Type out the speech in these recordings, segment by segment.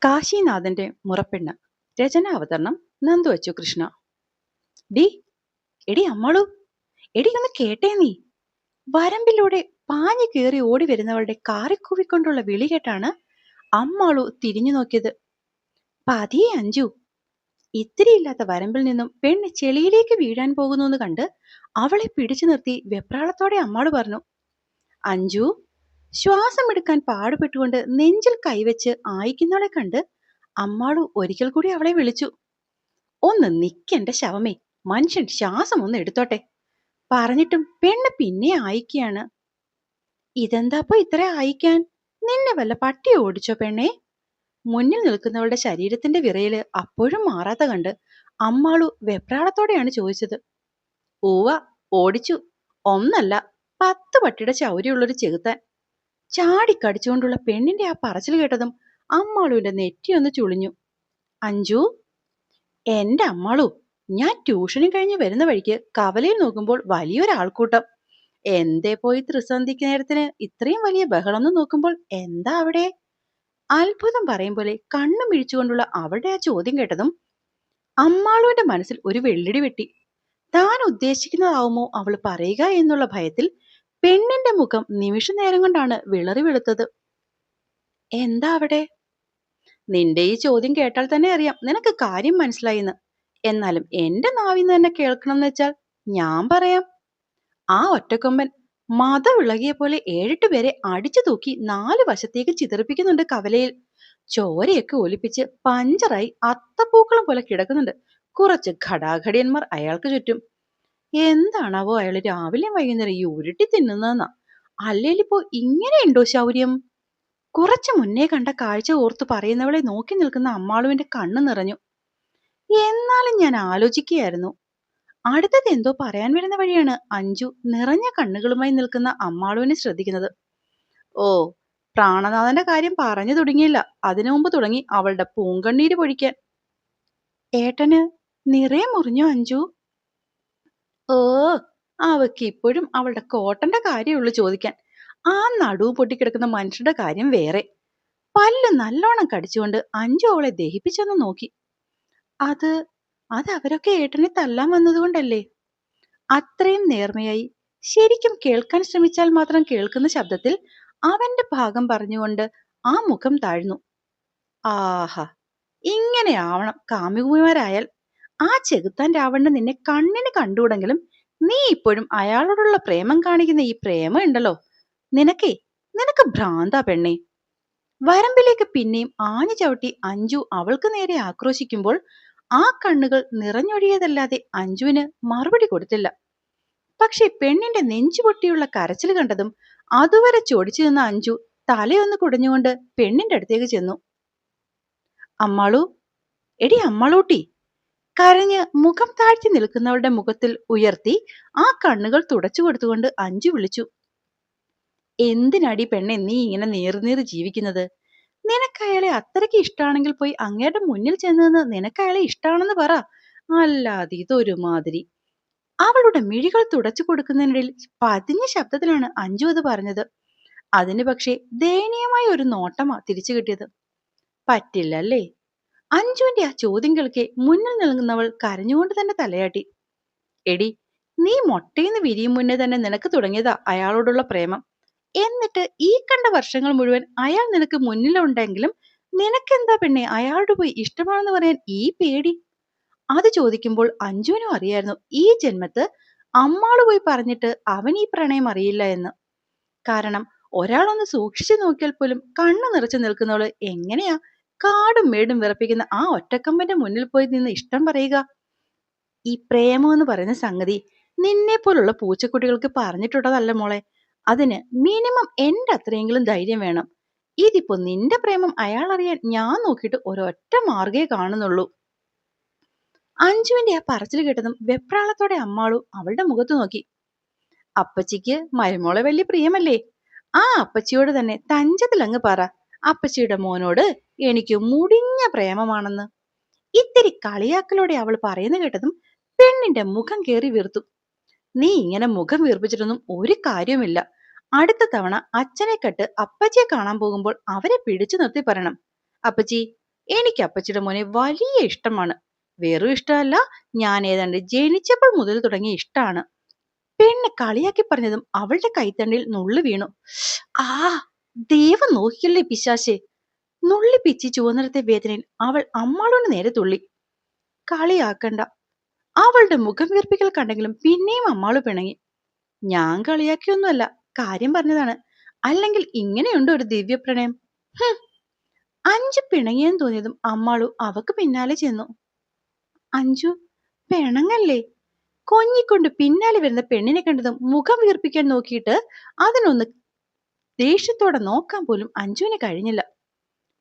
കാശിനാഥന്റെ മുറപ്പെണ്ണ്. രചന അവതരണം നന്ദു അച്ചു കൃഷ്ണ. ഡി എടി അമ്മളു, എടി ഒന്ന് കേട്ടേ നീ. വരമ്പിലൂടെ പാഞ്ഞു കയറി ഓടി വരുന്നവളുടെ കാറിക്കൂവിക്കൊണ്ടുള്ള വിളി കേട്ടാണ് അമ്മാളു തിരിഞ്ഞു നോക്കിയത്. പതിയെ അഞ്ചു. ഇത്തിരിയില്ലാത്ത വരമ്പിൽ നിന്നും പെണ്ണ് ചെളിയിലേക്ക് വീഴാൻ പോകുന്നു കണ്ട് അവളെ പിടിച്ചു നിർത്തി വെപ്രാളത്തോടെ അമ്മാളു പറഞ്ഞു, അഞ്ജു. ശ്വാസമെടുക്കാൻ പാടുപെട്ടുകൊണ്ട് നെഞ്ചിൽ കൈവച്ച് ആയിക്കുന്നവളെ കണ്ട് അമ്മാളു ഒരിക്കൽ കൂടി അവളെ വിളിച്ചു. ഒന്ന് നിക്കെന്റെ ശവമേ, മനുഷ്യൻ ശ്വാസം ഒന്ന് എടുത്തോട്ടെ. പറഞ്ഞിട്ടും പെണ്ണ് പിന്നെ ആയിക്കയാണ്. ഇതെന്താപ്പോ ഇത്ര ആയിക്കാൻ? നിന്നെ വല്ല പട്ടി ഓടിച്ചോ പെണ്ണേ? മുന്നിൽ നിൽക്കുന്നവളുടെ ശരീരത്തിന്റെ വിറയല് അപ്പോഴും മാറാത്ത കണ്ട് അമ്മാളു വെപ്രാളത്തോടെയാണ് ചോദിച്ചത്. ഓവ, ഓടിച്ചു. ഒന്നല്ല, 10 പട്ടിയുടെ ചൗര്യമുള്ളൊരു ചെകുത്താൻ. ചാടിക്കടിച്ചുകൊണ്ടുള്ള പെണ്ണിന്റെ ആ പറച്ചിൽ കേട്ടതും അമ്മാളുവിന്റെ നെറ്റിയൊന്ന് ചുളിഞ്ഞു. അഞ്ജു. എന്റെ അമ്മാളു, ഞാൻ ട്യൂഷനും കഴിഞ്ഞ് വരുന്ന വഴിക്ക് കവലയിൽ നോക്കുമ്പോൾ വലിയൊരാൾക്കൂട്ടം. എന്തേ പോയി ത്രിസന്ധിക്ക് നേരത്തിന് ഇത്രയും വലിയ ബഹളം നോക്കുമ്പോൾ എന്താ അവിടെ? അത്ഭുതം പറയും പോലെ കണ്ണു മിഴിച്ചുകൊണ്ടുള്ള അവളുടെ ആ ചോദ്യം കേട്ടതും അമ്മാളുവിന്റെ മനസ്സിൽ ഒരു വെള്ളിടി വെട്ടി. താൻ ഉദ്ദേശിക്കുന്നതാവുമോ അവൾ പറയുക എന്നുള്ള ഭയത്തിൽ പെണ്ണിന്റെ മുഖം നിമിഷ നേരം കൊണ്ടാണ് വിളറി വെളുത്തത്. എന്താ അവിടെ? നിന്റെ ഈ ചോദ്യം കേട്ടാൽ തന്നെ അറിയാം നിനക്ക് കാര്യം മനസ്സിലായിന്ന്. എന്നാലും എന്റെ നാവിന്ന് തന്നെ കേൾക്കണം എന്ന് വെച്ചാൽ ഞാൻ പറയാം. ആ ഒറ്റക്കൊമ്പൻ മതവിളകിയ പോലെ 7-8 പേരെ അടിച്ചു തൂക്കി 4 വശത്തേക്ക് ചിതറിപ്പിക്കുന്നുണ്ട് കവലയിൽ. ചോരയൊക്കെ ഒലിപ്പിച്ച് പഞ്ചറായി അത്തപ്പൂക്കളം പോലെ കിടക്കുന്നുണ്ട് കുറച്ച് ഘടാഘടിയന്മാർ അയാൾക്ക് ചുറ്റും. എന്താണാവോ അയാള് രാവിലെയും വൈകുന്നേരം ഈ ഉരുട്ടി തിന്നുന്നതെന്നാ. അല്ലേലിപ്പോ ഇങ്ങനെയുണ്ടോ ശൗര്യം? കുറച്ചു മുന്നേ കണ്ട കാഴ്ച ഓർത്തു പറയുന്നവളെ നോക്കി നിൽക്കുന്ന അമ്മാളുവിന്റെ കണ്ണു നിറഞ്ഞു. എന്നാലും ഞാൻ ആലോചിക്കുകയായിരുന്നു. അടുത്തത് എന്തോ പറയാൻ വരുന്ന വഴിയാണ് അഞ്ജു നിറഞ്ഞ കണ്ണുകളുമായി നിൽക്കുന്ന അമ്മാളുവിനെ ശ്രദ്ധിക്കുന്നത്. ഓ, പ്രാണനാഥന്റെ കാര്യം പറഞ്ഞു തുടങ്ങിയില്ല, അതിനു മുമ്പ് തുടങ്ങി അവളുടെ പൂങ്കണ്ണീര് പൊഴിക്കാൻ. ഏട്ടന് നിറയെ മുറിഞ്ഞോ അഞ്ജു? ഓ, അവക്ക് ഇപ്പോഴും അവളുടെ കോട്ടന്റെ കാര്യമുള്ളു ചോദിക്കാൻ. ആ നടുവ് പൊട്ടിക്കിടക്കുന്ന മനുഷ്യരുടെ കാര്യം വേറെ. പല്ല് നല്ലോണം കടിച്ചുകൊണ്ട് അഞ്ജു അവളെ ദഹിപ്പിച്ചെന്ന് നോക്കി. അത് അവരൊക്കെ ഏട്ടനെ തല്ലാൻ വന്നതുകൊണ്ടല്ലേ? അത്രയും നേർമയായി ശരിക്കും കേൾക്കാൻ ശ്രമിച്ചാൽ മാത്രം കേൾക്കുന്ന ശബ്ദത്തിൽ അവന്റെ ഭാഗം പറഞ്ഞുകൊണ്ട് ആ മുഖം താഴ്ന്നു. ആഹാ, ഇങ്ങനെ ആവണം കാമുകിമാരായാൽ. ആ ചെകുത്താൻ രാവണന് നിന്നെ കണ്ണിന് കണ്ടുകൂടെങ്കിലും നീ ഇപ്പോഴും അയാളോടുള്ള പ്രേമം കാണിക്കുന്ന ഈ പ്രേമം ഉണ്ടല്ലോ, നിനക്ക് ഭ്രാന്താ പെണ്ണേ. വരമ്പിലേക്ക് പിന്നെയും ആഞ്ഞു ചവിട്ടി അഞ്ജു അവൾക്ക് നേരെ ആക്രോശിക്കുമ്പോൾ ആ കണ്ണുകൾ നിറഞ്ഞൊഴിയതല്ലാതെ അഞ്ജുവിന് മറുപടി കൊടുത്തില്ല. പക്ഷെ പെണ്ണിന്റെ നെഞ്ചുപൊട്ടിയുള്ള കരച്ചിൽ കണ്ടതും അതുവരെ ചൊടിച്ചു നിന്ന അഞ്ജു തലയൊന്ന് കുടഞ്ഞുകൊണ്ട് പെണ്ണിന്റെ അടുത്തേക്ക് ചെന്നു. അമ്മാളു, എടി അമ്മാളൂട്ടി. കരഞ്ഞ് മുഖം താഴ്ത്തി നിൽക്കുന്നവളുടെ മുഖത്തിൽ ഉയർത്തി ആ കണ്ണുകൾ തുടച്ചു കൊടുത്തുകൊണ്ട് അഞ്ജു വിളിച്ചു. എന്തിനടി പെണ്ണെ നീ ഇങ്ങനെ നീറി ജീവിക്കുന്നത്? നിനക്ക് അയാളെ അത്രയ്ക്ക് ഇഷ്ടമാണെങ്കിൽ പോയി അങ്ങയുടെ മുന്നിൽ ചെന്ന് നിനക്ക് അയാളെ ഇഷ്ടമാണെന്ന് പറ. അല്ലാതെ ഇതൊരുമാതിരി. അവളുടെ മിഴികൾ തുടച്ചു കൊടുക്കുന്നതിനിടയിൽ പതിഞ്ഞ ശബ്ദത്തിലാണ് അഞ്ജു അത് പറഞ്ഞത്. അതിന് പക്ഷേ ദയനീയമായ ഒരു നോട്ടമാ തിരിച്ചു കിട്ടിയത്. പറ്റില്ലല്ലേ? അഞ്ജുവിന്റെ ആ ചോദ്യം കേൾക്കെ മുന്നിൽ നിൽക്കുന്നവൾ കരഞ്ഞുകൊണ്ട് തന്നെ തലയാട്ടി. എടി, നീ മൊട്ടയിന്ന് വിരിയും മുന്നേ തന്നെ നിനക്ക് തുടങ്ങിയതാ അയാളോടുള്ള പ്രേമം. എന്നിട്ട് ഈ കണ്ട വർഷങ്ങൾ മുഴുവൻ അയാൾ നിനക്ക് മുന്നിലുണ്ടെങ്കിലും നിനക്കെന്താ പെണ്ണെ അയാളോട് പോയി ഇഷ്ടമാണെന്ന് പറയാൻ ഈ പേടി? അത് ചോദിക്കുമ്പോൾ അഞ്ജുവിനും അറിയായിരുന്നു ഈ ജന്മത്ത് അമ്മാള് പോയി പറഞ്ഞിട്ട് അവൻ ഈ പ്രണയം അറിയില്ല എന്ന്. കാരണം ഒരാളൊന്ന് സൂക്ഷിച്ചു നോക്കിയാൽ പോലും കണ്ണു നിറച്ചു നിൽക്കുന്നവള് എങ്ങനെയാ കാടും മേടും വിറപ്പിക്കുന്ന ആ ഒറ്റക്കമ്പന്റെ മുന്നിൽ പോയി നിന്ന് ഇഷ്ടം പറയുക? ഈ പ്രേമം എന്ന് പറയുന്ന സംഗതി നിന്നെ പോലുള്ള പൂച്ചക്കുട്ടികൾക്ക് പറഞ്ഞിട്ടുള്ളതല്ല മോളെ. അതിന് മിനിമം എന്റെ അത്രയെങ്കിലും ധൈര്യം വേണം. ഇതിപ്പോ നിന്റെ പ്രേമം അയാൾ അറിയാൻ ഞാൻ നോക്കിയിട്ട് ഒരൊറ്റ മാർഗേ കാണുന്നുള്ളൂ. അഞ്ജുവിന്റെ ആ പറച്ചിൽ കേട്ടതും വെപ്രാളത്തോടെ അമ്മാളു അവളുടെ മുഖത്ത് നോക്കി. അപ്പച്ചിക്ക് മരുമോളെ വലിയ പ്രിയമല്ലേ? ആ അപ്പച്ചിയോട് തന്നെ തഞ്ചത്തിലങ്ങ് പറ, അപ്പച്ചിയുടെ മോനോട് എനിക്ക് മുടിഞ്ഞ പ്രേമമാണെന്ന്. ഇത്തിരി കളിയാക്കലോടെ അവൾ പറയുന്ന കേട്ടതും പെണ്ണിന്റെ മുഖം കേറി വീർത്തു. നീ ഇങ്ങനെ മുഖം വീർപ്പിച്ചിട്ടൊന്നും ഒരു കാര്യവുമില്ല. അടുത്ത തവണ അച്ഛനെ കട്ട് അപ്പച്ചിയെ കാണാൻ പോകുമ്പോൾ അവരെ പിടിച്ചു നിർത്തി പറയണം, അപ്പച്ചി, എനിക്ക് അപ്പച്ചിയുടെ മോനെ വലിയ ഇഷ്ടമാണ്. വെറും ഇഷ്ടമല്ല, ഞാൻ ഏതാണ്ട് ജനിച്ചപ്പോൾ മുതൽ തുടങ്ങിയ ഇഷ്ടാണ്. പെണ്ണ് കളിയാക്കി പറഞ്ഞതും അവളുടെ കൈത്തണ്ടിൽ നുള്ളു വീണു. ആ, ദൈവം നോക്കിയല്ലേ പിശാശേ! നുള്ളി പിച്ചി ചുവന്നിടത്തെ വേദനയിൽ അവൾ അമ്മാളോട് നേരെ തുള്ളി. കളിയാക്കണ്ട. അവളുടെ മുഖം വീർപ്പിക്കൽ കണ്ടെങ്കിലും പിന്നെയും അമ്മാളു പിണങ്ങി. ഞാൻ കളിയാക്കിയൊന്നുമല്ല, കാര്യം പറഞ്ഞതാണ്. അല്ലെങ്കിൽ ഇങ്ങനെയുണ്ട് ഒരു ദിവ്യപ്രണയം? ഹും. അഞ്ചു പിണങ്ങിയെന്ന് തോന്നിയതും അമ്മാളു അവക്ക് പിന്നാലെ ചെന്നു. അഞ്ചു, പിണങ്ങല്ലേ? കൊഞ്ഞിക്കൊണ്ട് പിന്നാലെ വരുന്ന പെണ്ണിനെ കണ്ടതും മുഖം വീർപ്പിക്കാൻ നോക്കിയിട്ട് അതിനൊന്ന് ദേഷ്യത്തോടെ നോക്കാൻ പോലും അഞ്ജുവിന് കഴിഞ്ഞില്ല.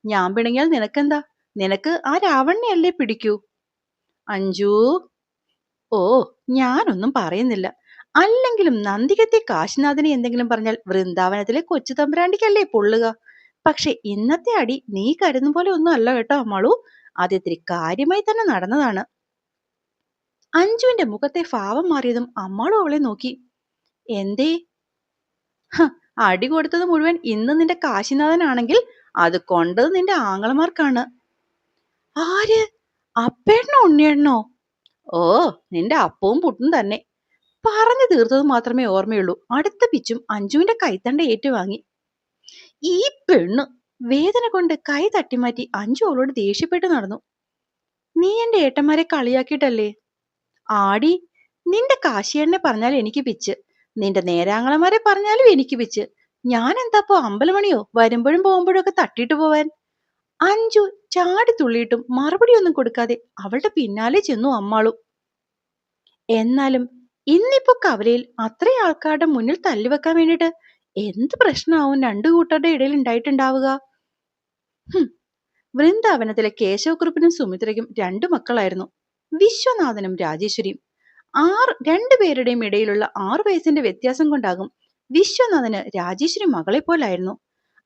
ഞാൻ പിണങ്ങിയാൽ നിനക്കെന്താ? നിനക്ക് ആ രാവണ്ണയല്ലേ പിടിക്കൂ? അഞ്ജു, ഓ, ഞാനൊന്നും പറയുന്നില്ല. അല്ലെങ്കിലും നന്ദികത്തെ കാശിനാഥനെ എന്തെങ്കിലും പറഞ്ഞാൽ വൃന്ദാവനത്തിലെ കൊച്ചു തമ്പുരാണ്ടിക്കല്ലേ പൊള്ളുക. പക്ഷെ ഇന്നത്തെ അടി നീ കരുതുന്ന പോലെ ഒന്നും അല്ല കേട്ടോ അമ്മാളു. അതിത്തിരി കാര്യമായി തന്നെ നടന്നതാണ്. അഞ്ജുവിന്റെ മുഖത്തെ ഭാവം മാറിയതും അമ്മാളു അവളെ നോക്കി. എന്തേ? അടി കൊടുത്തത് മുഴുവൻ ഇന്ന് നിന്റെ കാശിനാഥനാണെങ്കിൽ അത് കൊണ്ടത് നിന്റെ ആങ്ങളമാർക്കാണ്. ആര്? അപ്പേട്ടനോ ഉണ്ണിയേട്ടനോ? ഓ, നിന്റെ അപ്പവും പുട്ടും തന്നെ. പറഞ്ഞു തീർത്തത് മാത്രമേ ഓർമ്മയുള്ളൂ. അടുത്ത പിച്ചും അഞ്ജുവിന്റെ കൈത്തണ്ട ഏറ്റുവാങ്ങി. ഈ പെണ്ണ്! വേദന കൊണ്ട് കൈ തട്ടിമാറ്റി അഞ്ജു അവളോട് ദേഷ്യപ്പെട്ടു നടന്നു. നീ എന്റെ ഏട്ടന്മാരെ കളിയാക്കിയിട്ടല്ലേ? ആടി, നിന്റെ കാശിയേട്ടനെ പറഞ്ഞാൽ എനിക്ക് പിച്ച്, നിന്റെ നേരാങ്ങളമാരെ പറഞ്ഞാലും എനിക്ക് പിച്ച്. ഞാൻ എന്താപ്പോ അമ്പലമണിയോ വരുമ്പോഴും പോകുമ്പോഴും ഒക്കെ തട്ടിയിട്ട് പോവാൻ? അഞ്ജു ചാടി തുള്ളിയിട്ടും മറുപടി ഒന്നും കൊടുക്കാതെ അവളുടെ പിന്നാലെ ചെന്നു അമ്മാളു. എന്നാലും ഇന്നിപ്പോ കവലയിൽ അത്രയും ആൾക്കാരുടെ മുന്നിൽ തല്ലിവെക്കാൻ വേണ്ടിട്ട് എന്ത് പ്രശ്നമാവും രണ്ടു കൂട്ടരുടെ ഇടയിൽ ഉണ്ടായിട്ടുണ്ടാവുക? വൃന്ദാവനത്തിലെ കേശവക്കുറുപ്പിനും സുമിത്രയ്ക്കും രണ്ടു മക്കളായിരുന്നു, വിശ്വനാഥനും രാജേശ്വരിയും. രണ്ടുപേരുടെയും ഇടയിലുള്ള 6 വയസ്സിന്റെ വ്യത്യാസം കൊണ്ടാകും വിശ്വനാഥന് രാജേശ്വരി മകളെ പോലായിരുന്നു.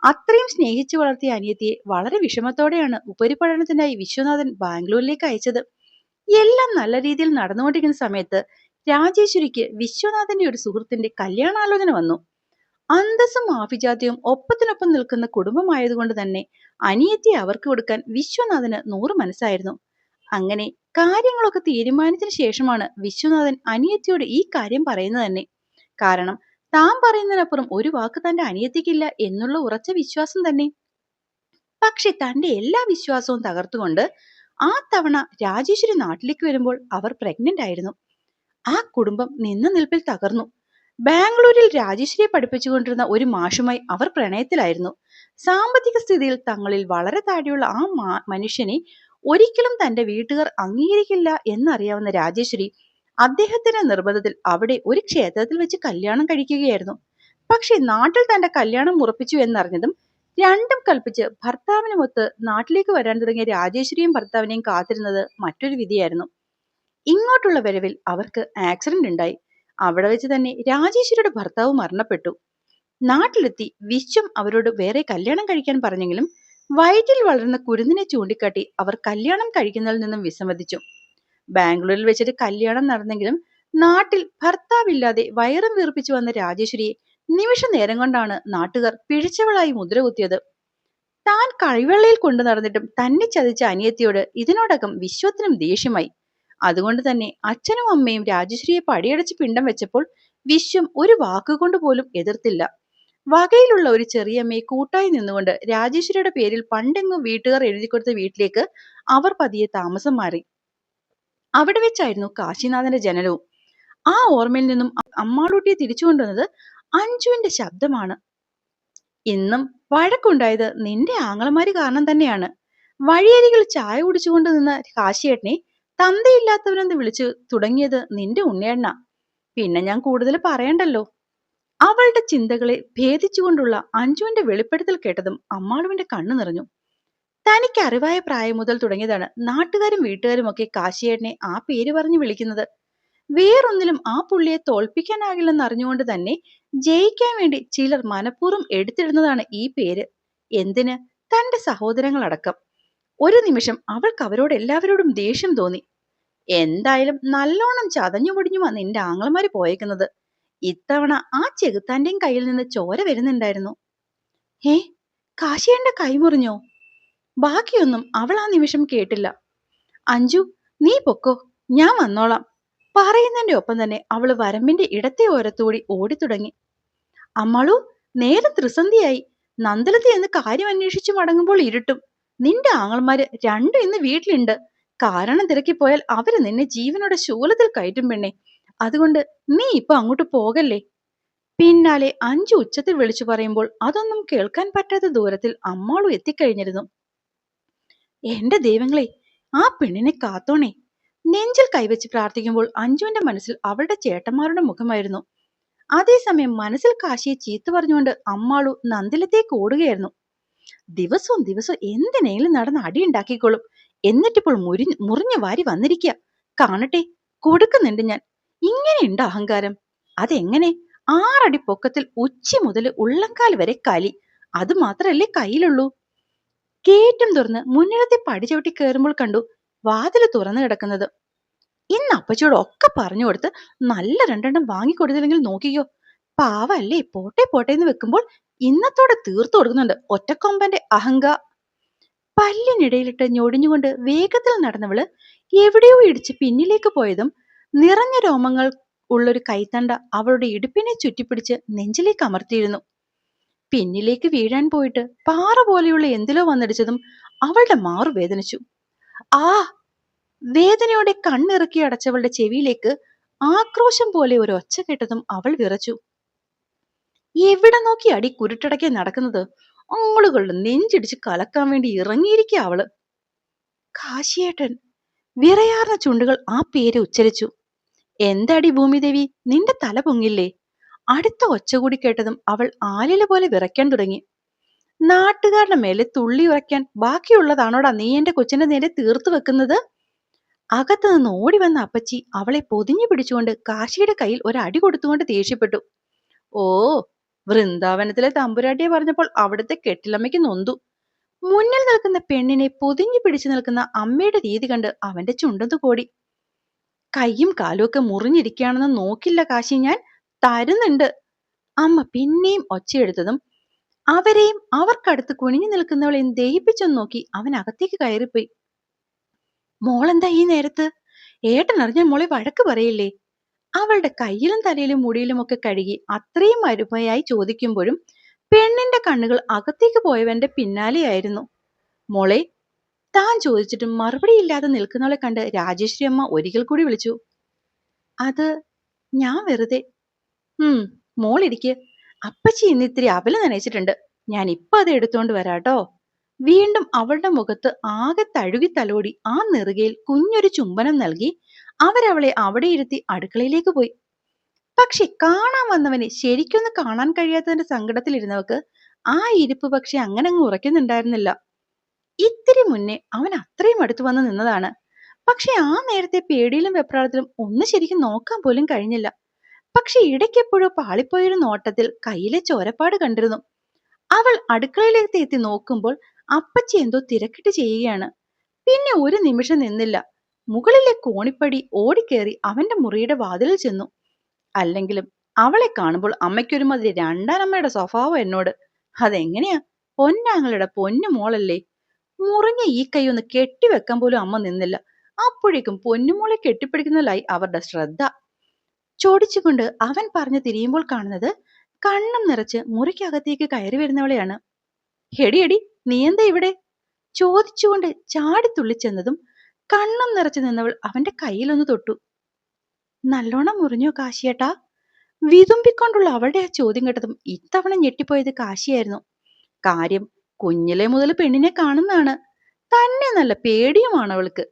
അത്രയും സ്നേഹിച്ചു വളർത്തിയ അനിയത്തിയെ വളരെ വിഷമത്തോടെയാണ് ഉപരിപഠനത്തിനായി വിശ്വനാഥൻ ബാംഗ്ലൂരിലേക്ക് അയച്ചത്. എല്ലാം നല്ല രീതിയിൽ നടന്നുകൊണ്ടിരിക്കുന്ന സമയത്ത് രാജേശ്വരിക്ക് വിശ്വനാഥന്റെ ഒരു സുഹൃത്തിന്റെ കല്യാണാലോചന വന്നു. അന്തസ്സും ആഭിജാത്യവും ഒപ്പത്തിനൊപ്പം നിൽക്കുന്ന കുടുംബമായതുകൊണ്ട് തന്നെ അനിയത്തിയെ അവർക്ക് കൊടുക്കാൻ വിശ്വനാഥന് 100 മനസ്സായിരുന്നു. അങ്ങനെ കാര്യങ്ങളൊക്കെ തീരുമാനത്തിന് ശേഷമാണ് വിശ്വനാഥൻ അനിയത്തിയോട് ഈ കാര്യം പറയുന്നത് തന്നെ. കാരണം താൻ പറയുന്നതിനപ്പുറം ഒരു വാക്ക് തന്റെ അനിയത്തിക്കില്ല എന്നുള്ള ഉറച്ച വിശ്വാസം തന്നെ. പക്ഷെ തന്റെ എല്ലാ വിശ്വാസവും തകർത്തുകൊണ്ട് ആ തവണ രാജേശ്വരി നാട്ടിലേക്ക് വരുമ്പോൾ അവർ പ്രഗ്നന്റ് ആയിരുന്നു. ആ കുടുംബം നിന്ന നിൽപ്പിൽ തകർന്നു. ബാംഗ്ലൂരിൽ രാജേശ്വരിയെ പഠിപ്പിച്ചുകൊണ്ടിരുന്ന ഒരു മാഷുമായി അവർ പ്രണയത്തിലായിരുന്നു. സാമ്പത്തിക സ്ഥിതിയിൽ തങ്ങളിൽ വളരെ താഴെയുള്ള ആ മനുഷ്യനെ ഒരിക്കലും തന്റെ വീട്ടുകാർ അംഗീകരിക്കില്ല എന്നറിയാവുന്ന രാജേശ്വരി അദ്ദേഹത്തിന്റെ നിർബന്ധത്തിൽ അവിടെ ഒരു ക്ഷേത്രത്തിൽ വെച്ച് കല്യാണം കഴിക്കുകയായിരുന്നു. പക്ഷെ നാട്ടിൽ തന്റെ കല്യാണം ഉറപ്പിച്ചു എന്നറിഞ്ഞതും രണ്ടും കൽപ്പിച്ച് ഭർത്താവിനുമൊത്ത് നാട്ടിലേക്ക് വരാൻ തുടങ്ങിയ രാജേശ്വരിയും ഭർത്താവിനെയും കാത്തിരുന്നത് മറ്റൊരു വിധിയായിരുന്നു. ഇങ്ങോട്ടുള്ള വരവിൽ അവർക്ക് ആക്സിഡന്റ് ഉണ്ടായി. അവിടെ വെച്ച് തന്നെ രാജേശ്വരിയുടെ ഭർത്താവ് മരണപ്പെട്ടു. നാട്ടിലെത്തി വിശ്വം അവരോട് വേറെ കല്യാണം കഴിക്കാൻ പറഞ്ഞെങ്കിലും വയറ്റിൽ വളർന്ന കുരുന്നിനെ ചൂണ്ടിക്കാട്ടി അവർ കല്യാണം കഴിക്കുന്നതിൽ നിന്നും വിസമ്മതിച്ചു. ബാംഗ്ലൂരിൽ വെച്ചിട്ട് കല്യാണം നടന്നെങ്കിലും നാട്ടിൽ ഭർത്താവില്ലാതെ വയറും വീർപ്പിച്ചു വന്ന രാജേശ്വരിയെ നിമിഷ നേരം കൊണ്ടാണ് നാട്ടുകാർ പിഴച്ചവളായി മുദ്രകുത്തിയത്. താൻ കഴിവെള്ളയിൽ കൊണ്ടു നടന്നിട്ടും തന്നെ ചതിച്ച അനിയത്തിയോട് ഇതിനോടകം വിശ്വത്തിനും ദേഷ്യമായി. അതുകൊണ്ട് തന്നെ അച്ഛനും അമ്മയും രാജേശ്വരിയെ പടിയടച്ച് പിണ്ടം വെച്ചപ്പോൾ വിശ്വം ഒരു വാക്കുകൊണ്ട് പോലും എതിർത്തില്ല. വകയിലുള്ള ഒരു ചെറിയമ്മയെ കൂട്ടായി നിന്നുകൊണ്ട് രാജേശ്വരിയുടെ പേരിൽ പണ്ടെങ്ങും വീട്ടുകാർ എഴുതിക്കൊടുത്ത വീട്ടിലേക്ക് അവർ പതിയെ താമസം മാറി. അവിടെ വെച്ചായിരുന്നു കാശിനാഥന്റെ ജനനവും. ആ ഓർമ്മയിൽ നിന്നും അമ്മാളൂട്ടിയെ തിരിച്ചു കൊണ്ടുവന്നത് അഞ്ജുവിന്റെ ശബ്ദമാണ്. ഇന്നും വഴക്കുണ്ടായത് നിന്റെ ആങ്ങളമാര് കാരണം തന്നെയാണ്. വഴിയരികിൽ ചായ കുടിച്ചുകൊണ്ട് നിന്ന കാശിയേട്ടനെ തന്തയില്ലാത്തവനെന്ന് വിളിച്ചു തുടങ്ങിയത് നിന്റെ ഉണ്ണിയേണ്ണ. പിന്നെ ഞാൻ കൂടുതൽ പറയണ്ടല്ലോ. അവളുടെ ചിന്തകളെ ഭേദിച്ചുകൊണ്ടുള്ള അഞ്ജുവിന്റെ വെളിപ്പെടുത്തൽ കേട്ടതും അമ്മാളുവിന്റെ കണ്ണു നിറഞ്ഞു. തനിക്ക് അറിവായ പ്രായം മുതൽ തുടങ്ങിയതാണ് നാട്ടുകാരും വീട്ടുകാരും ഒക്കെ കാശിയേട്ടനെ ആ പേര് പറഞ്ഞു വിളിക്കുന്നത്. വേറൊന്നിലും ആ പുള്ളിയെ തോൽപ്പിക്കാനാകില്ലെന്ന് അറിഞ്ഞുകൊണ്ട് തന്നെ ജയിക്കാൻ വേണ്ടി ചിലർ മനഃപൂർവ്വം എടുത്തിടുന്നതാണ് ഈ പേര്. എന്തിന്? തന്റെ സഹോദരങ്ങളടക്കം. ഒരു നിമിഷം അവൾക്ക് അവരോട് എല്ലാവരോടും ദേഷ്യം തോന്നി. എന്തായാലും നല്ലോണം ചതഞ്ഞു പൊടിഞ്ഞുമാ നിന്റെ ആങ്ങളമാര് പോയേക്കുന്നത്. ഇത്തവണ ആ ചെകുത്താന്റെയും കയ്യിൽ നിന്ന് ചോര വരുന്നുണ്ടായിരുന്നു. കാശിയേട്ടന്റെ കൈ മുറിഞ്ഞോ? ബാക്കിയൊന്നും അവൾ ആ നിമിഷം കേട്ടില്ല. അഞ്ജു, നീ പൊക്കോ, ഞാൻ വന്നോളാം. പറയുന്നതിന്റെ ഒപ്പം തന്നെ അവള് വരമ്പിന്റെ ഇടത്തെ ഓരത്തൂടി ഓടിത്തുടങ്ങി. അമ്മാളു, നേരെ ത്രിസന്ധിയായി. നന്ദലത്ത് എന്ന് കാര്യം അന്വേഷിച്ചു മടങ്ങുമ്പോൾ ഇരുട്ടും. നിന്റെ ആങ്ങളമാര് രണ്ടും ഇന്ന് വീട്ടിലുണ്ട്. കാരണം തിരക്കിപ്പോയാൽ അവര് നിന്നെ ജീവനോടെ ശൂലത്തിൽ കയറ്റും പെണ്ണെ. അതുകൊണ്ട് നീ ഇപ്പൊ അങ്ങോട്ട് പോകല്ലേ. പിന്നാലെ അഞ്ചു ഉച്ചത്തിൽ വിളിച്ചു പറയുമ്പോൾ അതൊന്നും കേൾക്കാൻ പറ്റാത്ത ദൂരത്തിൽ അമ്മാളു എത്തിക്കഴിഞ്ഞിരുന്നു. എന്റെ ദൈവങ്ങളെ, ആ പെണ്ണിനെ കാത്തോണേ. നെഞ്ചിൽ കൈവച്ച് പ്രാർത്ഥിക്കുമ്പോൾ അഞ്ജുവിന്റെ മനസ്സിൽ അവളുടെ ചേട്ടന്മാരുടെ മുഖമായിരുന്നു. അതേസമയം മനസ്സിൽ കാശിയെ ചീത്ത പറഞ്ഞുകൊണ്ട് അമ്മാളു നന്ദിലത്തേക്ക് ഓടുകയായിരുന്നു. ദിവസവും എന്തിനേലും നടന്ന് അടിയുണ്ടാക്കിക്കോളും. എന്നിട്ടിപ്പോൾ മുറിഞ്ഞു വാരി വന്നിരിക്കുക. കാണട്ടെ, കൊടുക്കുന്നുണ്ട് ഞാൻ. ഇങ്ങനെയുണ്ട് അഹങ്കാരം. അതെങ്ങനെ? 6 അടി പൊക്കത്തിൽ ഉച്ചി മുതൽ ഉള്ളംകാൽ വരെ കലി. അത് മാത്രല്ലേ കയ്യിലുള്ളൂ. ഗേറ്റും തുറന്ന് മുന്നിലത്തെ പടി ചവിട്ടി കയറുമ്പോൾ കണ്ടു വാതില് തുറന്നു കിടക്കുന്നത്. ഇന്ന് അപ്പച്ചിയോട് ഒക്കെ പറഞ്ഞു കൊടുത്ത് നല്ല 2 വാങ്ങിക്കൊടുത്തില്ലെങ്കിൽ നോക്കിക്കോ. പാവല്ലേ, പോട്ടെ പോട്ടെ എന്ന് വെക്കുമ്പോൾ ഇന്നത്തോടെ തീർത്തു കൊടുക്കുന്നുണ്ട് ഒറ്റക്കൊമ്പന്റെ പല്ലിനിടയിലിട്ട് ഞൊടിഞ്ഞുകൊണ്ട് വേഗത്തിൽ നടന്നവള് എവിടെയോ ഇടിച്ച് പിന്നിലേക്ക് പോയതും നിറഞ്ഞ രോമങ്ങൾ ഉള്ളൊരു കൈത്തണ്ട അവളുടെ ഇടുപ്പിനെ ചുറ്റിപ്പിടിച്ച് നെഞ്ചിലേക്ക് അമർത്തിയിരുന്നു. പിന്നിലേക്ക് വീഴാൻ പോയിട്ട് പാറ പോലെയുള്ള എന്തിലോ വന്നിടിച്ചതും അവളുടെ മാറു വേദനിച്ചു. ആ വേദനയോടെ കണ്ണിറുക്കി അടച്ചവളുടെ ചെവിയിലേക്ക് ആക്രോശം പോലെ ഒരു ഒച്ച കേട്ടതും അവൾ വിറച്ചു. എവിടെ നോക്കി അടി കുരുട്ടടക്കെ നടക്കുന്നത്? ആളുകളുടെ നെഞ്ചിടിച്ച് കലക്കാൻ വേണ്ടി ഇറങ്ങിയിരിക്കുക അവള്. കാശിയേട്ടൻ. വിറയാർന്ന ചുണ്ടുകൾ ആ പേര് ഉച്ചരിച്ചു. എന്താടി ഭൂമിദേവി, നിന്റെ തല പൊങ്ങില്ലേ? അടുത്ത ഒച്ച കൂടി കേട്ടതും അവൾ ആലില പോലെ വിറയ്ക്കാൻ തുടങ്ങി. നാട്ടുകാരുടെ മേലെ തുള്ളി ഉറയ്ക്കാൻ ബാക്കിയുള്ളതാണോടാ നീ എന്റെ കൊച്ചിന്റെ നേരെ തീർത്തു വെക്കുന്നത്? അകത്തു നിന്ന് ഓടി വന്ന അപ്പച്ചി അവളെ പൊതിഞ്ഞു പിടിച്ചുകൊണ്ട് കാശിയുടെ കയ്യിൽ ഒരടി കൊടുത്തുകൊണ്ട് ദേഷ്യപ്പെട്ടു. ഓ, വൃന്ദാവനത്തിലെ തമ്പുരാട്ടിയെ പറഞ്ഞപ്പോൾ അവിടുത്തെ കെട്ടിലമ്മയ്ക്ക് നൊന്തു. മുന്നിൽ നിൽക്കുന്ന പെണ്ണിനെ പൊതിഞ്ഞു പിടിച്ചു നിൽക്കുന്ന അമ്മയുടെ രീതി കണ്ട് അവന്റെ ചുണ്ടൊന്നു കോടി. കൈയും കാലും ഒക്കെ മുറിഞ്ഞിരിക്കുകയാണെന്ന് നോക്കില്ല കാശി, ഞാൻ തരുന്നുണ്ട്. അമ്മ പിന്നെയും ഒച്ചയെടുത്തതും അവരെയും അവർക്കടുത്ത് കുനിഞ്ഞു നിൽക്കുന്നവളെയും ദഹിപ്പിച്ചൊന്നു നോക്കി അവൻ അകത്തേക്ക് കയറിപ്പോയി. മോളെന്താ ഈ നേരത്ത്? ഏട്ടൻ അറിഞ്ഞ മോളെ വഴക്ക് പറയില്ലേ? അവളുടെ കയ്യിലും തലയിലും മുടിയിലും ഒക്കെ കഴുകി അത്രയും അരുമയായി ചോദിക്കുമ്പോഴും പെണ്ണിന്റെ കണ്ണുകൾ അകത്തേക്ക് പോയവന്റെ പിന്നാലെയായിരുന്നു. മോളെ, താൻ ചോദിച്ചിട്ടും മറുപടിയില്ലാതെ നിൽക്കുന്നവളെ കണ്ട് രാജേശ്വരി അമ്മ ഒരിക്കൽ കൂടി വിളിച്ചു. അത് ഞാൻ വെറുതെ. മോളിരിക്ക്. അപ്പച്ചി ഇന്ന് ഇത്തിരി അവല് നനയിച്ചിട്ടുണ്ട്. ഞാൻ ഇപ്പൊ അത് എടുത്തോണ്ട് വരാട്ടോ. വീണ്ടും അവളുടെ മുഖത്ത് ആകെ തഴുകി തലോടി ആ നെറുകയിൽ കുഞ്ഞൊരു ചുംബനം നൽകി അവരവളെ അവിടെ ഇരുത്തി അടുക്കളയിലേക്ക് പോയി. പക്ഷെ കാണാൻ വന്നവനെ ശരിക്കൊന്ന് കാണാൻ കഴിയാത്തതിന്റെ സങ്കടത്തിലിരുന്നവർക്ക് ആ ഇരിപ്പ് പക്ഷെ അങ്ങനെ അങ്ങ് ഉറയ്ക്കുന്നുണ്ടായിരുന്നില്ല. ഇത്തിരി മുന്നേ അവൻ അത്രയും അടുത്തു വന്ന് നിന്നതാണ്. പക്ഷെ ആ നേരത്തെ പേടിയിലും വെപ്രാളത്തിലും ഒന്ന് ശരിക്കും നോക്കാൻ പോലും കഴിഞ്ഞില്ല. പക്ഷെ ഇടയ്ക്കെപ്പോഴോ പാളിപ്പോയൊരു നോട്ടത്തിൽ കയ്യിലെ ചോരപ്പാട് കണ്ടിരുന്നു. അവൾ അടുക്കളയിലേക്ക് എത്തി നോക്കുമ്പോൾ അപ്പച്ചി എന്തോ തിരക്കിട്ട് ചെയ്യുകയാണ്. പിന്നെ ഒരു നിമിഷം നിന്നില്ല. മുകളിലെ കോണിപ്പടി ഓടിക്കേറി അവന്റെ മുറിയുടെ വാതിലിൽ ചെന്നു. അല്ലെങ്കിലും അവളെ കാണുമ്പോൾ അമ്മയ്ക്കൊരുമാതിരി രണ്ടാനമ്മയുടെ സ്വഭാവം എന്നോട്. അതെങ്ങനെയാ? പൊന്നാങ്ങളുടെ പൊന്നു മോളല്ലേ. മുറിഞ്ഞ ഈ കൈ ഒന്ന് കെട്ടിവെക്കാൻ പോലും അമ്മ നിന്നില്ല. അപ്പോഴേക്കും പൊന്നുമോളെ കെട്ടിപ്പിടിക്കുന്നതിലായി അവരുടെ ശ്രദ്ധ. ചോടിച്ചുകൊണ്ട് അവൻ പറഞ്ഞു തിരിയുമ്പോൾ കാണുന്നത് കണ്ണും നിറച്ച് മുറിക്കകത്തേക്ക് കയറി വരുന്നവളെയാണ്. എടി, നീ എന്താ ഇവിടെ? ചോദിച്ചുകൊണ്ട് ചാടിത്തുള്ളിച്ചെന്നതും കണ്ണും നിറച്ചു നിന്നവൾ അവന്റെ കയ്യിലൊന്ന് തൊട്ടു. നല്ലോണം മുറിഞ്ഞോ കാശിയേട്ടാ? വിതുമ്പിക്കൊണ്ടുള്ള അവളുടെ ആ ചോദ്യം കേട്ടതും ഇത്തവണ ഞെട്ടിപ്പോയത് കാശിയായിരുന്നു. കാര്യം കുഞ്ഞിലെ മുതൽ പെണ്ണിനെ കാണുന്നതാണ്. തന്നെ നല്ല പേടിയുമാണ് അവൾക്ക്.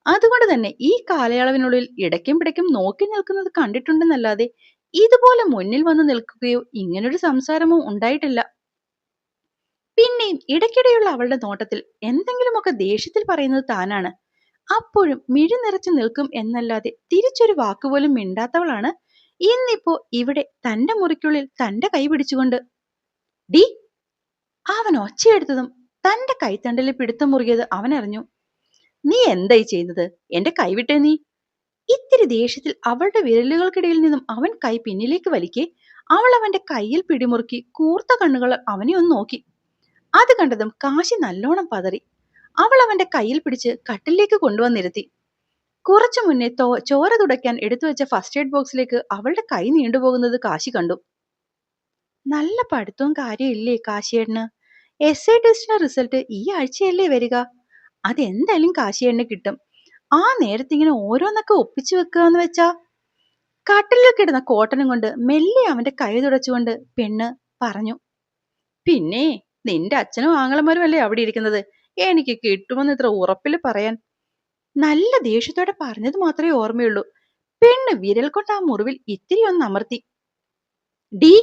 അതുകൊണ്ട് തന്നെ ഈ കാലയളവിനുള്ളിൽ ഇടയ്ക്കും പിടയ്ക്കും നോക്കി നിൽക്കുന്നത് കണ്ടിട്ടുണ്ടെന്നല്ലാതെ ഇതുപോലെ മുന്നിൽ വന്ന് നിൽക്കുകയോ ഇങ്ങനൊരു സംസാരമോ ഉണ്ടായിട്ടില്ല. പിന്നെയും ഇടയ്ക്കിടെയുള്ള അവളുടെ നോട്ടത്തിൽ എന്തെങ്കിലുമൊക്കെ ദേഷ്യത്തിൽ പറയുന്നത് താനാണ്. അപ്പോഴും മിഴി നിറച്ചു നിൽക്കും എന്നല്ലാതെ തിരിച്ചൊരു വാക്കുപോലും മിണ്ടാത്തവളാണ് ഇന്നിപ്പോ ഇവിടെ തന്റെ മുറിക്കുള്ളിൽ തന്റെ കൈ പിടിച്ചുകൊണ്ട്. ഡി! അവൻ ഒച്ചയെടുത്തതും തന്റെ കൈത്തണ്ടലിൽ പിടുത്തം മുറുകിയത് അവനറിഞ്ഞു. നീ എന്തായി ചെയ്യുന്നത്? എന്റെ കൈവിട്ടേ നീ! ഇത്തിരി ദേഷ്യത്തിൽ അവളുടെ വിരലുകൾക്കിടയിൽ നിന്നും അവൻ കൈ പിന്നിലേക്ക് വലിക്കെ അവൾ അവന്റെ കയ്യിൽ പിടിമുറുക്കി കൂർത്ത കണ്ണുകൾ അവനെ ഒന്ന് നോക്കി. അത് കണ്ടതും കാശി നല്ലോണം പതറി. അവൾ അവന്റെ കയ്യിൽ പിടിച്ച് കട്ടിലേക്ക് കൊണ്ടുവന്നിരുത്തി. കുറച്ചു മുന്നേ ചോര തുടയ്ക്കാൻ എടുത്തു വെച്ച ഫസ്റ്റ് എയ്ഡ് ബോക്സിലേക്ക് അവളുടെ കൈ നീണ്ടുപോകുന്നത് കാശി കണ്ടു. നല്ല പഠിത്തവും കാര്യമില്ലേ കാശിയേട്ടന്? എസ് ഐ ടെസ്റ്റിന്റെ റിസൾട്ട് ഈ ആഴ്ചയല്ലേ വരിക? അതെന്തായാലും കാശിയേട്ടന് കിട്ടും. ആ നേരത്തിങ്ങനെ ഓരോന്നൊക്കെ ഒപ്പിച്ചു വെക്കുകയെന്ന് വെച്ചാ. കട്ടിലിൽ കിടന്ന കോട്ടനും കൊണ്ട് മെല്ലെ അവന്റെ കൈ തുടച്ചുകൊണ്ട് പെണ്ണ് പറഞ്ഞു. പിന്നെ നിന്റെ അച്ഛനും ആങ്ങളമാരും അല്ലേ അവിടെ ഇരിക്കുന്നത്? എനിക്ക് കിട്ടുമെന്ന് ഇത്ര ഉറപ്പിൽ പറയാൻ? നല്ല ദേഷ്യത്തോടെ പറഞ്ഞത് മാത്രമേ ഓർമ്മയുള്ളൂ. പെണ്ണ് വിരൽ കൊണ്ട് ആ മുറിവിൽ ഇത്തിരി ഒന്ന് അമർത്തി. ഡി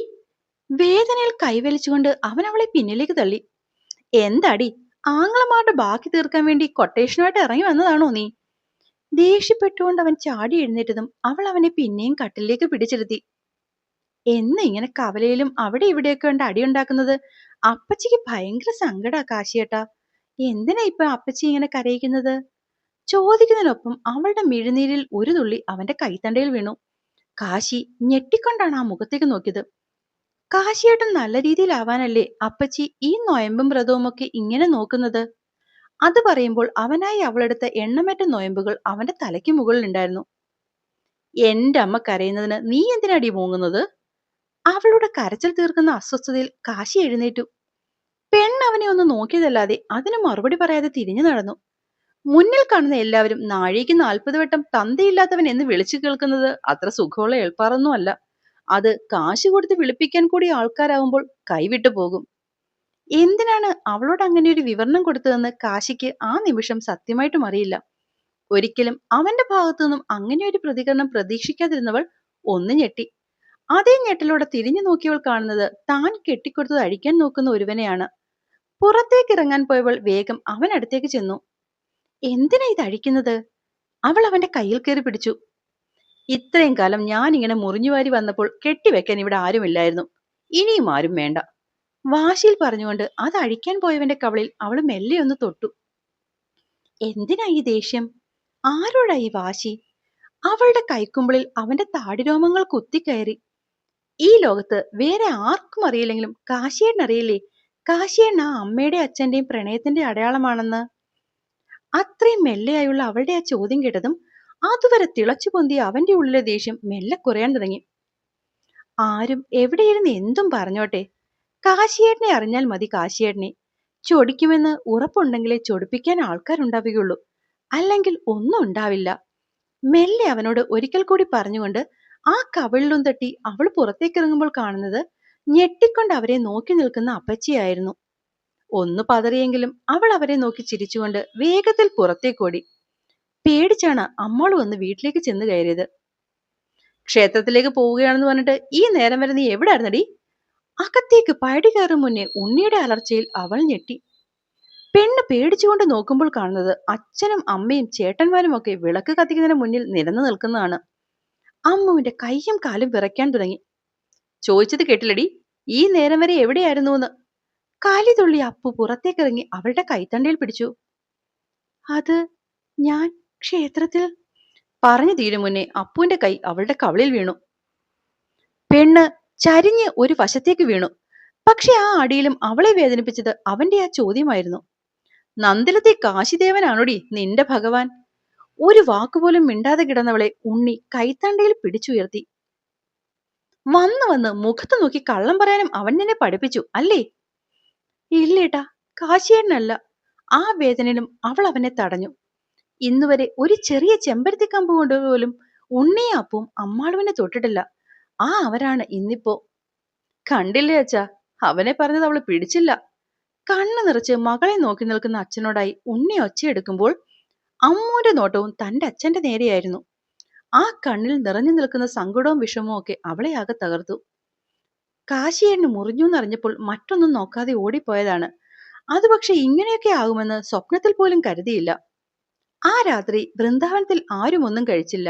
വേദനയിൽ കൈവലിച്ചുകൊണ്ട് അവൻ അവളെ പിന്നിലേക്ക് തള്ളി. എന്താടി, ആങ്ങളമാരുടെ ബാക്കി തീർക്കാൻ വേണ്ടി കൊട്ടേഷനുമായിട്ട് ഇറങ്ങി വന്നതാണോ നീ? ദേഷ്യപ്പെട്ടുകൊണ്ട് അവൻ ചാടി എഴുന്നേറ്റതും അവൾ അവനെ പിന്നെയും കട്ടിലേക്ക് പിടിച്ചിരുത്തി. എന്ന് ഇങ്ങനെ കവലയിലും അവിടെ ഇവിടെയൊക്കെ കൊണ്ട് അടിയുണ്ടാക്കുന്നത് അപ്പച്ചിക്ക് ഭയങ്കര സങ്കടാ കാശിയേട്ടാ. എന്തിനാ ഇപ്പൊ അപ്പച്ചി ഇങ്ങനെ കരയിക്കുന്നത്? ചോദിക്കുന്നതിനൊപ്പം അവളുടെ മിഴുനീരിൽ ഒരു തുള്ളി അവന്റെ കൈത്തണ്ടയിൽ വീണു. കാശി ഞെട്ടിക്കൊണ്ടാണ് ആ മുഖത്തേക്ക് നോക്കിയത്. കാശിയേട്ടൻ നല്ല രീതിയിലാവാനല്ലേ അപ്പച്ചി ഈ നൊയമ്പും വ്രതവും ഒക്കെ ഇങ്ങനെ നോക്കുന്നത്? അത് പറയുമ്പോൾ അവനായി അവളെടുത്ത എണ്ണമറ്റ നൊയമ്പുകൾ അവന്റെ തലയ്ക്ക് മുകളിൽ ഉണ്ടായിരുന്നു. എന്റെ അമ്മ കരയുന്നതിന് നീ എന്തിനാടി മൂങ്ങുന്നത്? അവളുടെ കരച്ചിൽ തീർക്കുന്ന അസ്വസ്ഥതയിൽ കാശി എഴുന്നേറ്റു. പെണ്ണ് അവനെ ഒന്ന് നോക്കിയതല്ലാതെ അതിന് മറുപടി പറയാതെ തിരിഞ്ഞു നടന്നു. മുന്നിൽ കാണുന്ന എല്ലാവരും നാഴിക്ക് 40 വട്ടം തന്തയില്ലാത്തവൻ എന്ന് വിളിച്ചു കേൾക്കുന്നത് അത്ര സുഖമുള്ള ഏൽപ്പാറൊന്നും അല്ല. അത് കാശ് കൊടുത്ത് വിളിപ്പിക്കാൻ കൂടി ആൾക്കാരാവുമ്പോൾ കൈവിട്ടു പോകും. എന്തിനാണ് അവളോട് അങ്ങനെ ഒരു വിവരണം കൊടുത്തതെന്ന് കാശിക്ക് ആ നിമിഷം സത്യമായിട്ടും അറിയില്ല. ഒരിക്കലും അവന്റെ ഭാഗത്തു നിന്നും അങ്ങനെ ഒരു പ്രതികരണം പ്രതീക്ഷിക്കാതിരുന്നവൾ ഒന്ന് ഞെട്ടി. അതേ ഞെട്ടലോടെ തിരിഞ്ഞു നോക്കിയവൾ കാണുന്നത് താൻ കെട്ടിക്കൊടുത്തത് അഴിക്കാൻ നോക്കുന്ന ഒരുവനെയാണ്. പുറത്തേക്ക് ഇറങ്ങാൻ പോയവൾ വേഗം അവനടുത്തേക്ക് ചെന്നു. എന്തിനാ ഇത് അഴിക്കുന്നത്? അവൾ അവന്റെ കയ്യിൽ കയറി പിടിച്ചു. ഇത്രയും കാലം ഞാൻ ഇങ്ങനെ മുറിഞ്ഞുവാരി വന്നപ്പോൾ കെട്ടിവെക്കാൻ ഇവിടെ ആരുമില്ലായിരുന്നു. ഇനിയും ആരും വേണ്ട. വാശിയിൽ പറഞ്ഞുകൊണ്ട് അത് അഴിക്കാൻ പോയവന്റെ കവളിൽ അവൾ മെല്ലെ ഒന്ന് തൊട്ടു. എന്തിനാ ഈ ദേഷ്യം? ആരോടാ ഈ വാശി? അവളുടെ കൈക്കുമ്പിളിൽ അവന്റെ താടിരോമങ്ങൾ കുത്തിക്കയറി. ഈ ലോകത്ത് വേറെ ആർക്കും അറിയില്ലെങ്കിലും കാശിയേട്ടൻ അറിയില്ലേ കാശിയേട്ടൻ ആ അമ്മയുടെ അച്ഛന്റെയും പ്രണയത്തിന്റെ അടയാളമാണെന്ന്? അത്രയും മെല്ലെയായുള്ള അവളുടെ ആ ചോദ്യം കേട്ടതും അതുവരെ തിളച്ചു പൊന്തിയ അവന്റെ ഉള്ളിലെ ദേഷ്യം മെല്ലെ കുറയാൻ തുടങ്ങി. ആരും എവിടെയിരുന്ന് എന്തും പറഞ്ഞോട്ടെ, കാശിയേട്ടനെ അറിഞ്ഞാൽ മതി. കാശിയേട്ടനെ ചൊടിക്കുമെന്ന് ഉറപ്പുണ്ടെങ്കിലേ ചൊടിപ്പിക്കാൻ ആൾക്കാരുണ്ടാവുകയുള്ളൂ, അല്ലെങ്കിൽ ഒന്നും ഉണ്ടാവില്ല. മെല്ലെ അവനോട് ഒരിക്കൽ കൂടി പറഞ്ഞുകൊണ്ട് ആ കവിളിലും തട്ടി അവൾ പുറത്തേക്കിറങ്ങുമ്പോൾ കാണുന്നത് ഞെട്ടിക്കൊണ്ട് അവരെ നോക്കി നിൽക്കുന്ന അപ്പച്ചിയായിരുന്നു. ഒന്ന് പതറിയെങ്കിലും അവൾ അവരെ നോക്കി ചിരിച്ചുകൊണ്ട് വേഗത്തിൽ പുറത്തേക്കോടി. പേടിച്ചാണ് അമ്മാള് വന്ന് വീട്ടിലേക്ക് ചെന്ന് കയറിയത്. ക്ഷേത്രത്തിലേക്ക് പോവുകയാണെന്ന് പറഞ്ഞിട്ട് ഈ നേരം വരെ നീ എവിടെ ആയിരുന്നടി? അകത്തേക്ക് പടി കയറും മുന്നേ ഉണ്ണിയുടെ അലർച്ചയിൽ അവൾ ഞെട്ടി. പെണ്ണ് പേടിച്ചുകൊണ്ട് നോക്കുമ്പോൾ കാണുന്നത് അച്ഛനും അമ്മയും ചേട്ടന്മാരും ഒക്കെ വിളക്ക് കത്തിക്കുന്നതിന് മുന്നിൽ നിരന്നു നിൽക്കുന്നതാണ്. അമ്മുവിന്റെ കൈയും കാലും വിറയ്ക്കാൻ തുടങ്ങി. ചോദിച്ചത് കേട്ടില്ലടി, ഈ നേരം വരെ എവിടെയായിരുന്നു എന്ന്? കാലി തുള്ളി അപ്പു പുറത്തേക്കിറങ്ങി അവളുടെ കൈത്തണ്ടയിൽ പിടിച്ചു. അത് ഞാൻ ക്ഷേത്രത്തിൽ. പറഞ്ഞു തീരും മുന്നേ അപ്പുവിന്റെ കൈ അവളുടെ കവളിൽ വീണു. പെണ്ണ് ചരിഞ്ഞ് ഒരു വശത്തേക്ക് വീണു. പക്ഷെ ആ അടിയിലും അവളെ വേദനിപ്പിച്ചത് അവന്റെ ആ ചോദ്യമായിരുന്നു. നന്ദിലത്തെ കാശിദേവനാണോടി നിന്റെ ഭഗവാൻ? ഒരു വാക്കുപോലും മിണ്ടാതെ കിടന്നവളെ ഉണ്ണി കൈത്തണ്ടയിൽ പിടിച്ചുയർത്തി. വന്ന് വന്ന് മുഖത്ത് നോക്കി കള്ളം പറയാനും അവൻ നിന്നെ പഠിപ്പിച്ചു അല്ലേ? ഇല്ലേട്ടാ, കാശിയേട്ടനല്ല. ആ വേദനയിലും അവൾ അവനെ തടഞ്ഞു. ഇന്നുവരെ ഒരു ചെറിയ ചെമ്പരത്തി കമ്പ് കൊണ്ട് പോലും ഉണ്ണിയെ അപ്പവും അമ്മാളുവിനെ തൊട്ടിട്ടില്ല. ആ അവരാണ് ഇന്നിപ്പോ. കണ്ടില്ലേ അച്ഛാ, അവനെ പറഞ്ഞത് അവള് പിടിച്ചില്ല. കണ്ണു നിറച്ച് മകളെ നോക്കി നിൽക്കുന്ന അച്ഛനോടായി ഉണ്ണി ഒച്ചയെടുക്കുമ്പോൾ അമ്മുവിന്റെ നോട്ടവും തന്റെ അച്ഛന്റെ നേരെയായിരുന്നു. ആ കണ്ണിൽ നിറഞ്ഞു നിൽക്കുന്ന സങ്കടവും വിഷമവും ഒക്കെ അവളെ ആകെ തകർത്തു. കാശിയേട്ടന് മുറിഞ്ഞു എന്നറിഞ്ഞപ്പോൾ മറ്റൊന്നും നോക്കാതെ ഓടിപ്പോയതാണ്. അത് പക്ഷെ ഇങ്ങനെയൊക്കെ ആകുമെന്ന് സ്വപ്നത്തിൽ പോലും കരുതിയില്ല. ആ രാത്രി വൃന്ദാവനത്തിൽ ആരും ഒന്നും കഴിച്ചില്ല.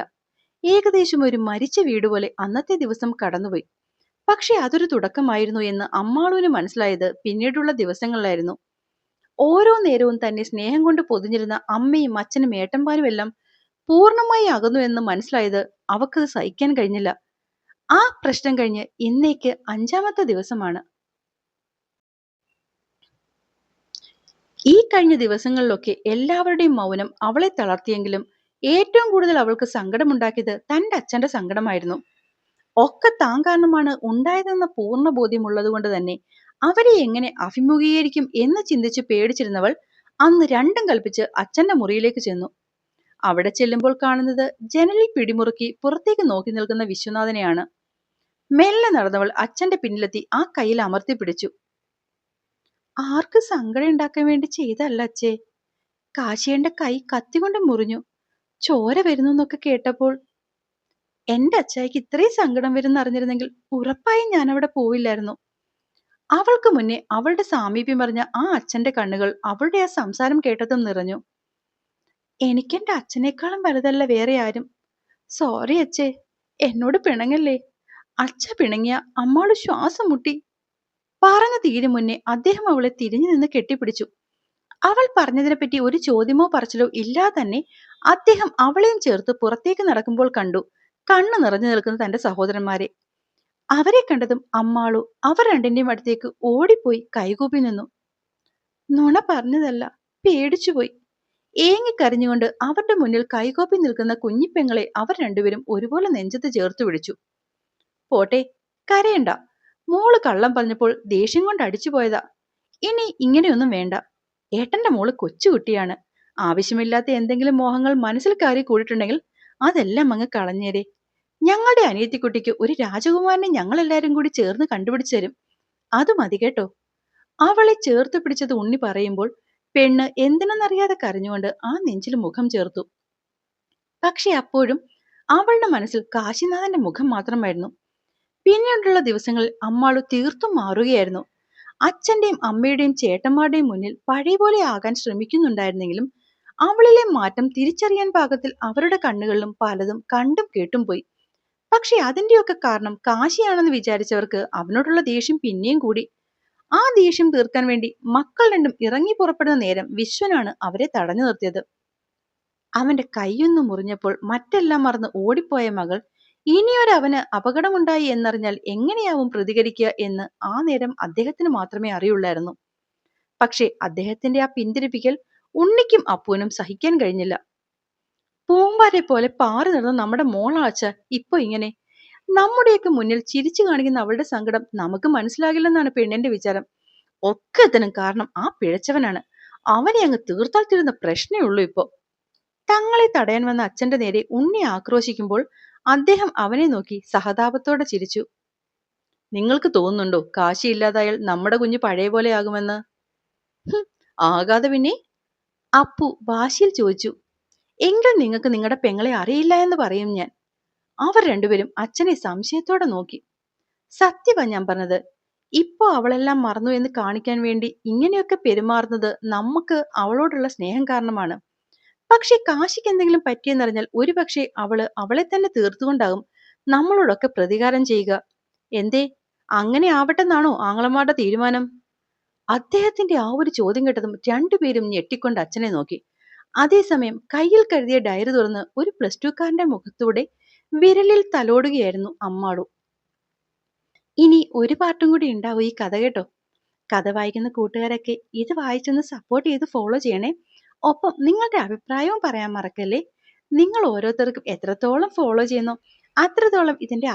ഏകദേശം ഒരു മരിച്ച വീട് പോലെ അന്നത്തെ ദിവസം കടന്നുപോയി. പക്ഷെ അതൊരു തുടക്കമായിരുന്നു എന്ന് അമ്മാളുവിന് മനസ്സിലായത് പിന്നീടുള്ള ദിവസങ്ങളിലായിരുന്നു. ഓരോ നേരവും തന്നെ സ്നേഹം കൊണ്ട് പൊതിഞ്ഞിരുന്ന അമ്മയും അച്ഛനും ഏട്ടന്മാരും എല്ലാം പൂർണ്ണമായി അകന്നു എന്ന് മനസ്സിലായത് അവക്കത് സഹിക്കാൻ കഴിഞ്ഞില്ല. ആ പ്രശ്നം കഴിഞ്ഞ് ഇന്നേക്ക് 5ാമത്തെ ദിവസമാണ്. ഈ കഴിഞ്ഞ ദിവസങ്ങളിലൊക്കെ എല്ലാവരുടെയും മൗനം അവളെ തളർത്തിയെങ്കിലും ഏറ്റവും കൂടുതൽ അവൾക്ക് സങ്കടമുണ്ടാക്കിയത് തന്റെ അച്ഛന്റെ സങ്കടമായിരുന്നു. ഒക്കെ താൻ കാരണമാണ് ഉണ്ടായതെന്ന പൂർണ്ണ ബോധ്യമുള്ളതുകൊണ്ട് തന്നെ അവരെ എങ്ങനെ അഭിമുഖീകരിക്കും എന്ന് ചിന്തിച്ച് പേടിച്ചിരുന്നവൾ അന്ന് രണ്ടും കൽപ്പിച്ച് അച്ഛന്റെ മുറിയിലേക്ക് ചെന്നു. അവിടെ ചെല്ലുമ്പോൾ കാണുന്നത് ജനലിൽ പിടിമുറുക്കി പുറത്തേക്ക് നോക്കി നിൽക്കുന്ന വിശ്വനാഥനെയാണ്. മെല്ലെ നടന്നവൾ അച്ഛന്റെ പിന്നിലെത്തി ആ കയ്യിൽ അമർത്തി പിടിച്ചു. ആർക്ക് സങ്കടം ഉണ്ടാക്കാൻ വേണ്ടി ചെയ്തല്ല അച്ഛേ. കാശിയന്റെ കൈ കത്തികൊണ്ട് മുറിഞ്ഞു. ചോര വരുന്നു എന്നൊക്കെ കേട്ടപ്പോൾ എന്റെ അച്ചായിക്ക് ഇത്രയും സങ്കടം വരുന്ന അറിഞ്ഞിരുന്നെങ്കിൽ ഉറപ്പായും ഞാൻ അവിടെ പോവില്ലായിരുന്നു. അവൾക്ക് മുന്നേ അവളുടെ സാമീപ്യം അറിഞ്ഞ ആ അച്ഛന്റെ കണ്ണുകൾ അവളുടെ ആ സംസാരം കേട്ടതും നിറഞ്ഞു. എനിക്കെന്റെ അച്ഛനേക്കാളും വലുതല്ല വേറെ ആരും. സോറി അച്ഛേ, എന്നോട് പിണങ്ങല്ലേ. അച്ഛ പിണങ്ങിയ അമ്മാള് ശ്വാസം മുട്ടി. പറഞ്ഞു തീരും മുന്നേ അദ്ദേഹം അവളെ തിരിഞ്ഞു നിന്ന് കെട്ടിപ്പിടിച്ചു. അവൾ പറഞ്ഞതിനെപ്പറ്റി ഒരു ചോദ്യമോ പറച്ചിലോ ഇല്ലാതെ തന്നെ അദ്ദേഹം അവളെയും ചേർത്ത് പുറത്തേക്ക് നടക്കുമ്പോൾ കണ്ടു കണ്ണു നിറഞ്ഞു നിൽക്കുന്ന തന്റെ സഹോദരന്മാരെ. അവരെ കണ്ടതും അമ്മാളു അവർ രണ്ടിന്റെയും അടുത്തേക്ക് ഓടിപ്പോയി കൈകൂപ്പി നിന്നു. നുണ പറഞ്ഞതല്ല, പേടിച്ചുപോയി. ഏങ്ങിക്കരഞ്ഞുകൊണ്ട് അവരുടെ മുന്നിൽ കൈകോപ്പി നിൽക്കുന്ന കുഞ്ഞിപ്പെങ്ങളെ അവർ രണ്ടുപേരും ഒരുപോലെ നെഞ്ചത്ത് ചേർത്ത് പിടിച്ചു. പോട്ടെ, കരയണ്ട. മോള് കള്ളം പറഞ്ഞപ്പോൾ ദേഷ്യം കൊണ്ട് അടിച്ചു പോയതാ. ഇനി ഇങ്ങനെയൊന്നും വേണ്ട. ഏട്ടന്റെ മോള് കൊച്ചുകുട്ടിയാണ്. ആവശ്യമില്ലാത്ത എന്തെങ്കിലും മോഹങ്ങൾ മനസ്സിൽ കയറി കൂടിയിട്ടുണ്ടെങ്കിൽ അതെല്ലാം അങ്ങ് കളഞ്ഞേരെ. ഞങ്ങളുടെ അനിയത്തിക്കുട്ടിക്ക് ഒരു രാജകുമാരനെ ഞങ്ങളെല്ലാരും കൂടി ചേർന്ന് കണ്ടുപിടിച്ചു തരും. അത് മതി കേട്ടോ. അവളെ ചേർത്ത് പിടിച്ചത് ഉണ്ണി പറയുമ്പോൾ പെണ്ണ് എന്തിനെന്നറിയാതെ കരഞ്ഞുകൊണ്ട് ആ നെഞ്ചിൽ മുഖം ചേർത്തു. പക്ഷെ അപ്പോഴും അവളുടെ മനസ്സിൽ കാശിനാഥന്റെ മുഖം മാത്രമായിരുന്നു. പിന്നീടുള്ള ദിവസങ്ങളിൽ അമ്മാളു തീർത്തും മാറുകയായിരുന്നു. അച്ഛന്റെയും അമ്മയുടെയും ചേട്ടന്മാരുടെയും മുന്നിൽ പഴയ പോലെ ആകാൻ ശ്രമിക്കുന്നുണ്ടായിരുന്നെങ്കിലും അവളിലെ മാറ്റം തിരിച്ചറിയാൻ പാകത്തിൽ അവരുടെ കണ്ണുകളിലും പലതും കണ്ടും കേട്ടും പോയി. പക്ഷെ അതിന്റെയൊക്കെ കാരണം കാശിയാണെന്ന് വിചാരിച്ചവർക്ക് അവനോടുള്ള ദേഷ്യം പിന്നെയും കൂടി. ആ ദേഷ്യം തീർക്കാൻ വേണ്ടി മക്കൾ രണ്ടും ഇറങ്ങി പുറപ്പെടുന്ന നേരം വിശ്വനാണ് അവരെ തടഞ്ഞു നിർത്തിയത്. അവന്റെ കൈയൊന്നു മുറിഞ്ഞപ്പോൾ മറ്റെല്ലാം മറന്ന് ഓടിപ്പോയ മകൾ ഇനിയൊരവന് അപകടമുണ്ടായി എന്നറിഞ്ഞാൽ എങ്ങനെയാവും പ്രതികരിക്കുക എന്ന് ആ നേരം അദ്ദേഹത്തിന് മാത്രമേ അറിയുള്ളായിരുന്നു. പക്ഷെ അദ്ദേഹത്തിന്റെ ആ പിന്തിരിപ്പിക്കൽ ഉണ്ണിക്കും അപ്പൂനും സഹിക്കാൻ കഴിഞ്ഞില്ല. പൂമ്പാരെ പോലെ പാറി നടന്ന നമ്മുടെ മോളാച്ച ഇപ്പൊ ഇങ്ങനെ. നമ്മുടെയൊക്കെ മുന്നിൽ ചിരിച്ചു കാണിക്കുന്ന അവളുടെ സങ്കടം നമുക്ക് മനസ്സിലാകില്ലെന്നാണ് പെണ്ണിന്റെ വിചാരം. ഒക്കത്തിനും കാരണം ആ പിഴച്ചവനാണ്. അവനെ അങ്ങ് തീർത്താൽ തീരുന്ന പ്രശ്നമേ ഉള്ളൂ ഇപ്പോ. തങ്ങളെ തടയാൻ വന്ന അച്ഛന്റെ നേരെ ഉണ്ണി ആക്രോശിക്കുമ്പോൾ അദ്ദേഹം അവനെ നോക്കി സഹതാപത്തോടെ ചിരിച്ചു. നിങ്ങൾക്ക് തോന്നുന്നുണ്ടോ കാശിയില്ലാതായാൽ നമ്മുടെ കുഞ്ഞ് പഴയ പോലെ ആകുമെന്ന്? ആകാതെ പിന്നെ? അപ്പു വാശിയിൽ ചോദിച്ചു. എങ്കിൽ നിങ്ങൾക്ക് നിങ്ങളുടെ പെങ്ങളെ അറിയില്ല എന്ന് പറയും ഞാൻ. അവർ രണ്ടുപേരും അച്ഛനെ സംശയത്തോടെ നോക്കി. സത്യവാ ഞാൻ പറഞ്ഞത്. ഇപ്പോ അവളെല്ലാം മറന്നു എന്ന് കാണിക്കാൻ വേണ്ടി ഇങ്ങനെയൊക്കെ പെരുമാറുന്നത് നമുക്ക് അവളോടുള്ള സ്നേഹം കാരണമാണ്. പക്ഷെ കാശിക്ക് എന്തെങ്കിലും പറ്റിയെന്നറിഞ്ഞാൽ ഒരുപക്ഷെ അവളെ തന്നെ തീർത്തുകൊണ്ടാകും നമ്മളോടൊക്കെ പ്രതികാരം ചെയ്യുക. എന്തേ, അങ്ങനെ ആവട്ടെന്നാണോ ആങ്ങളമാരുടെ തീരുമാനം? അദ്ദേഹത്തിന്റെ ആ ഒരു ചോദ്യം കേട്ടതും രണ്ടുപേരും ഞെട്ടിക്കൊണ്ട് അച്ഛനെ നോക്കി. അതേസമയം കയ്യിൽ കരുതിയ ഡയറി തുറന്ന് ഒരു പ്ലസ് ടുക്കാരന്റെ മുഖത്തൂടെ വിരലിൽ തലോടുകയായിരുന്നു അമ്മാളു. ഇനി ഒരു പാർട്ടും കൂടി ഉണ്ടാവും ഈ കഥ കേട്ടോ. കഥ വായിക്കുന്ന കൂട്ടുകാരൊക്കെ ഇത് വായിച്ചൊന്ന് സപ്പോർട്ട് ചെയ്ത് ഫോളോ ചെയ്യണേ. ഒപ്പം നിങ്ങളുടെ അഭിപ്രായവും പറയാൻ മറക്കല്ലേ. നിങ്ങൾ ഓരോരുത്തർക്കും എത്രത്തോളം ഫോളോ ചെയ്യുന്നോ അത്രത്തോളം ഇതിന്റെ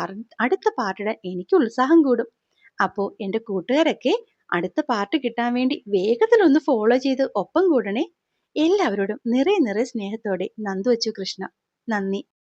അടുത്ത പാർട്ടിടാൻ എനിക്ക് ഉത്സാഹം കൂടും. അപ്പോ എന്റെ കൂട്ടുകാരൊക്കെ അടുത്ത പാർട്ട് കിട്ടാൻ വേണ്ടി വേഗത്തിലൊന്ന് ഫോളോ ചെയ്ത് ഒപ്പം കൂടണേ. എല്ലാവരോടും നിറയെ നിറയെ സ്നേഹത്തോടെ നന്ദു അച്ചു കൃഷ്ണ. നന്ദി.